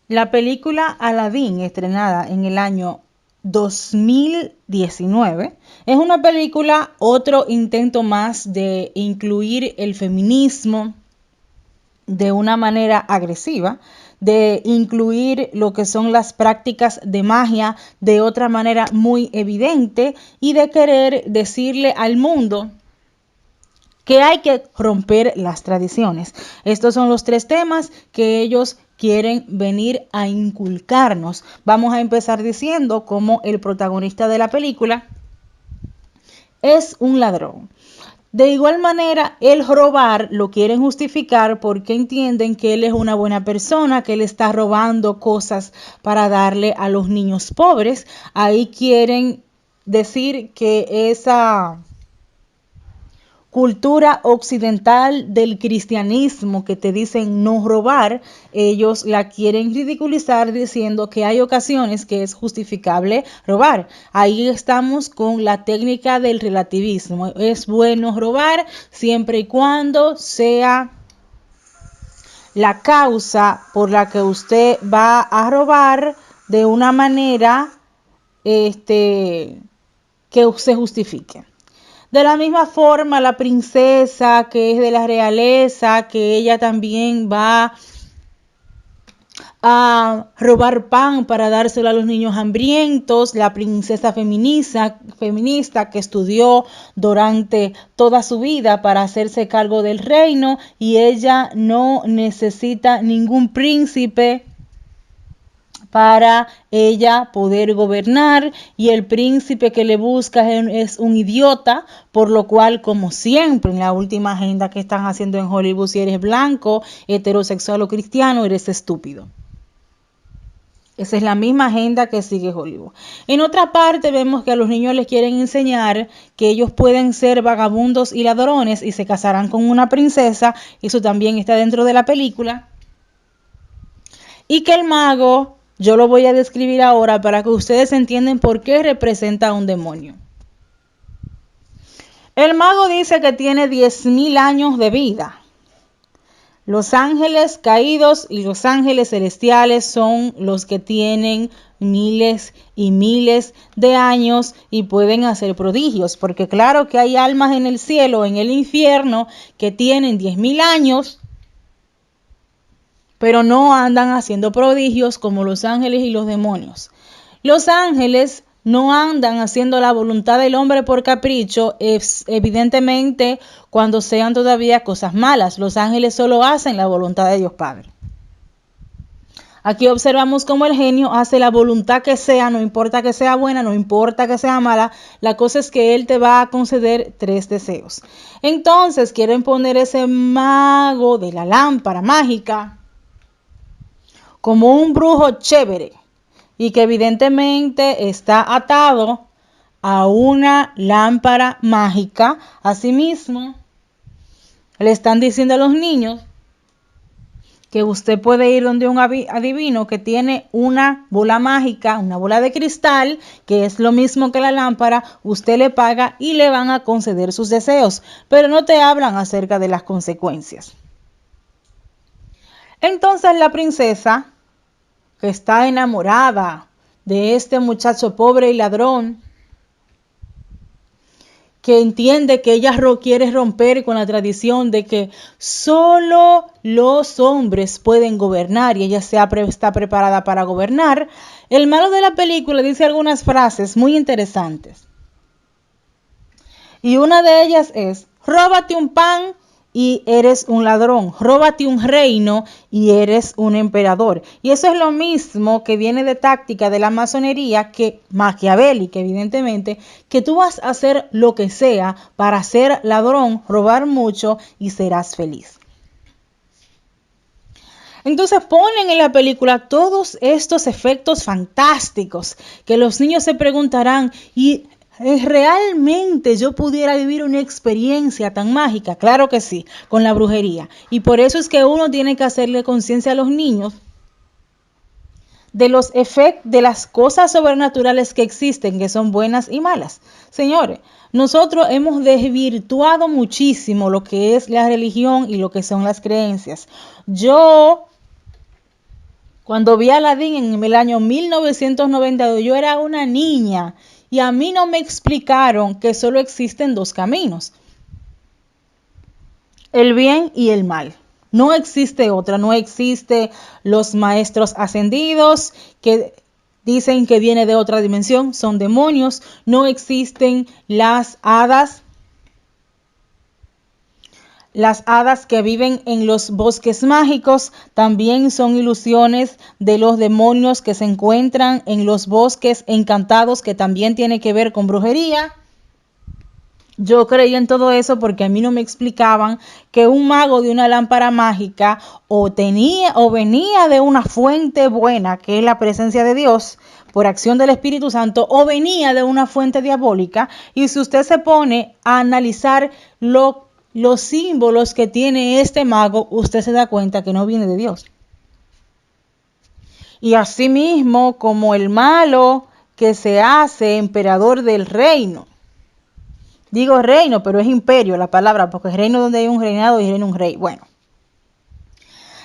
La película Aladdin, estrenada en el año 2019, es una película, otro intento más de incluir el feminismo de una manera agresiva, de incluir lo que son las prácticas de magia de otra manera muy evidente y de querer decirle al mundo que hay que romper las tradiciones. Estos son los 3 temas que ellos quieren venir a inculcarnos. Vamos a empezar diciendo cómo el protagonista de la película es un ladrón. De igual manera, el robar lo quieren justificar porque entienden que él es una buena persona, que él está robando cosas para darle a los niños pobres. Ahí quieren decir que esa cultura occidental del cristianismo que te dicen no robar, ellos la quieren ridiculizar diciendo que hay ocasiones que es justificable robar. Ahí estamos con la técnica del relativismo. Es bueno robar siempre y cuando sea la causa por la que usted va a robar de una manera que se justifique. De la misma forma, la princesa que es de la realeza, que ella también va a robar pan para dárselo a los niños hambrientos, la princesa feminista que estudió durante toda su vida para hacerse cargo del reino y ella no necesita ningún príncipe para ella poder gobernar, y el príncipe que le busca es un idiota, por lo cual, como siempre en la última agenda que están haciendo en Hollywood, si eres blanco, heterosexual o cristiano, eres estúpido. Esa es la misma agenda que sigue Hollywood. En otra parte vemos que a los niños les quieren enseñar que ellos pueden ser vagabundos y ladrones y se casarán con una princesa. Eso también está dentro de la película. Y que el mago, yo lo voy a describir ahora para que ustedes entiendan por qué representa a un demonio. El mago dice que tiene 10,000 años de vida. Los ángeles caídos y los ángeles celestiales son los que tienen miles y miles de años y pueden hacer prodigios, porque claro que hay almas en el cielo, en el infierno, que tienen 10,000 años, pero no andan haciendo prodigios como los ángeles y los demonios. Los ángeles no andan haciendo la voluntad del hombre por capricho, evidentemente cuando sean todavía cosas malas. Los ángeles solo hacen la voluntad de Dios Padre. Aquí observamos cómo el genio hace la voluntad que sea, no importa que sea buena, no importa que sea mala, la cosa es que él te va a conceder 3 deseos. Entonces quieren poner ese mago de la lámpara mágica como un brujo chévere y que evidentemente está atado a una lámpara mágica. Asimismo, le están diciendo a los niños que usted puede ir donde un adivino que tiene una bola mágica, una bola de cristal, que es lo mismo que la lámpara, usted le paga y le van a conceder sus deseos, pero no te hablan acerca de las consecuencias. Entonces la princesa, que está enamorada de este muchacho pobre y ladrón, que entiende que ella quiere romper con la tradición de que solo los hombres pueden gobernar y ella está preparada para gobernar, el malo de la película dice algunas frases muy interesantes. Y una de ellas es: róbate un pan y eres un ladrón, róbate un reino y eres un emperador. Y eso es lo mismo que viene de táctica de la masonería, que maquiavélica evidentemente, que tú vas a hacer lo que sea para ser ladrón, robar mucho y serás feliz. Entonces ponen en la película todos estos efectos fantásticos que los niños se preguntarán: ¿y realmente yo pudiera vivir una experiencia tan mágica? Claro que sí, con la brujería. Y por eso es que uno tiene que hacerle conciencia a los niños de los efectos, de las cosas sobrenaturales que existen, que son buenas y malas. Señores, nosotros hemos desvirtuado muchísimo lo que es la religión y lo que son las creencias. Yo, Cuando vi a Aladdin en el año 1992, yo era una niña y a mí no me explicaron que solo existen dos caminos, el bien y el mal. No existe otra, no existe los maestros ascendidos que dicen que viene de otra dimensión, son demonios. No existen las hadas. Las hadas que viven en los bosques mágicos también son ilusiones de los demonios que se encuentran en los bosques encantados, que también tiene que ver con brujería. Yo creía en todo eso porque a mí no me explicaban que un mago de una lámpara mágica o venía de una fuente buena, que es la presencia de Dios, por acción del Espíritu Santo, o venía de una fuente diabólica. Y si usted se pone a analizar los símbolos que tiene este mago, usted se da cuenta que no viene de Dios. Y asimismo, como el malo que se hace emperador del reino. Digo reino, pero es imperio la palabra, porque es reino donde hay un reinado y reino un rey. Bueno,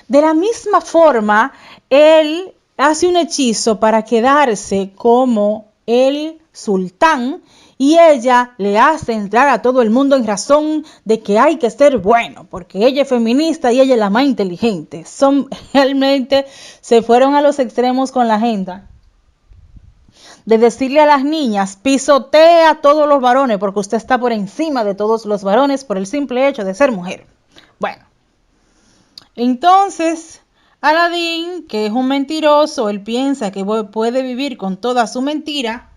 de la misma forma, él hace un hechizo para quedarse como el sultán y ella le hace entrar a todo el mundo en razón de que hay que ser bueno, porque ella es feminista y ella es la más inteligente. Realmente se fueron a los extremos con la agenda de decirle a las niñas, pisotea a todos los varones porque usted está por encima de todos los varones por el simple hecho de ser mujer. Bueno, entonces Aladdin, que es un mentiroso, él piensa que puede vivir con toda su mentira,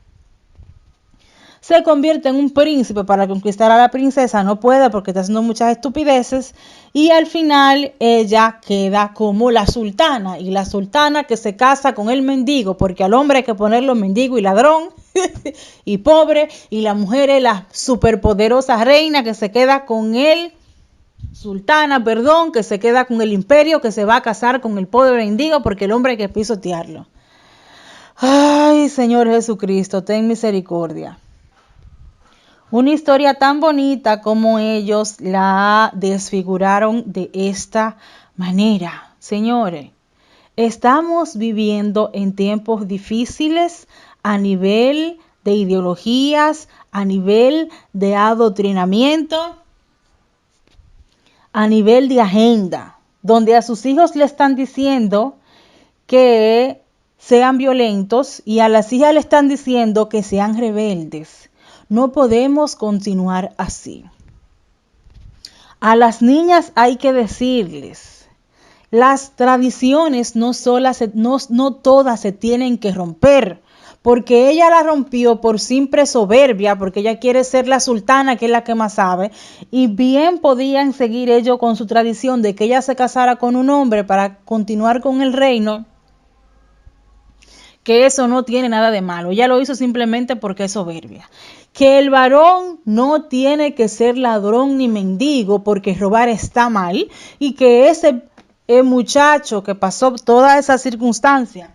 se convierte en un príncipe para conquistar a la princesa, no puede porque está haciendo muchas estupideces, y al final ella queda como la sultana, y la sultana que se casa con el mendigo, porque al hombre hay que ponerlo mendigo y ladrón, y pobre, y la mujer es la superpoderosa reina que se queda con él, que se queda con el imperio, que se va a casar con el pobre mendigo, porque el hombre hay que pisotearlo. Ay, Señor Jesucristo, ten misericordia. Una historia tan bonita como ellos la desfiguraron de esta manera. Señores, estamos viviendo en tiempos difíciles a nivel de ideologías, a nivel de adoctrinamiento, a nivel de agenda, donde a sus hijos le están diciendo que sean violentos y a las hijas le están diciendo que sean rebeldes. No podemos continuar así. A las niñas hay que decirles, las tradiciones no todas se tienen que romper, porque ella la rompió por simple soberbia, porque ella quiere ser la sultana, que es la que más sabe, y bien podían seguir ellos con su tradición de que ella se casara con un hombre para continuar con el reino, que eso no tiene nada de malo. Ella lo hizo simplemente porque es soberbia. Que el varón no tiene que ser ladrón ni mendigo porque robar está mal, y que ese muchacho que pasó toda esa circunstancia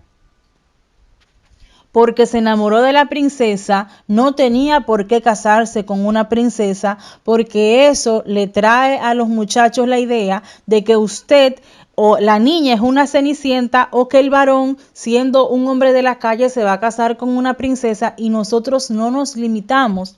porque se enamoró de la princesa, no tenía por qué casarse con una princesa, porque eso le trae a los muchachos la idea de que usted o la niña es una cenicienta, o que el varón, siendo un hombre de la calle, se va a casar con una princesa, y nosotros no nos limitamos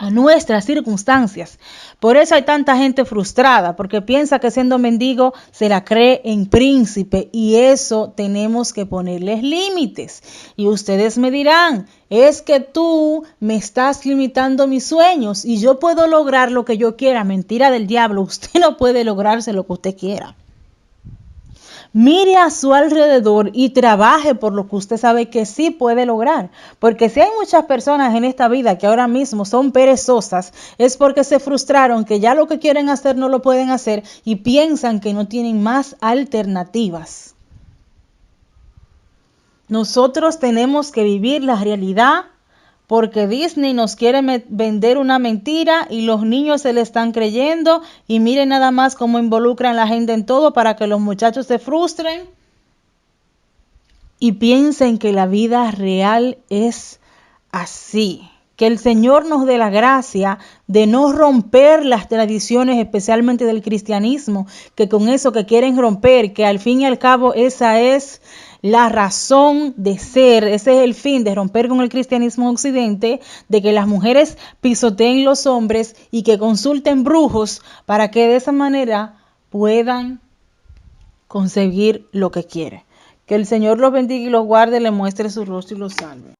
a nuestras circunstancias. Por eso hay tanta gente frustrada, porque piensa que siendo mendigo se la cree en príncipe, y eso tenemos que ponerles límites. Y ustedes me dirán, es que tú me estás limitando mis sueños y yo puedo lograr lo que yo quiera. Mentira del diablo, usted no puede lograrse lo que usted quiera. Mire a su alrededor y trabaje por lo que usted sabe que sí puede lograr. Porque si hay muchas personas en esta vida que ahora mismo son perezosas, es porque se frustraron que ya lo que quieren hacer no lo pueden hacer y piensan que no tienen más alternativas. Nosotros tenemos que vivir la realidad, porque Disney nos quiere vender una mentira y los niños se le están creyendo, y miren nada más cómo involucran a la gente en todo para que los muchachos se frustren y piensen que la vida real es así. Que el Señor nos dé la gracia de no romper las tradiciones, especialmente del cristianismo, que con eso que quieren romper, que al fin y al cabo esa es la razón de ser, ese es el fin de romper con el cristianismo occidente, de que las mujeres pisoteen los hombres y que consulten brujos para que de esa manera puedan conseguir lo que quieren. Que el Señor los bendiga y los guarde, le muestre su rostro y los salve.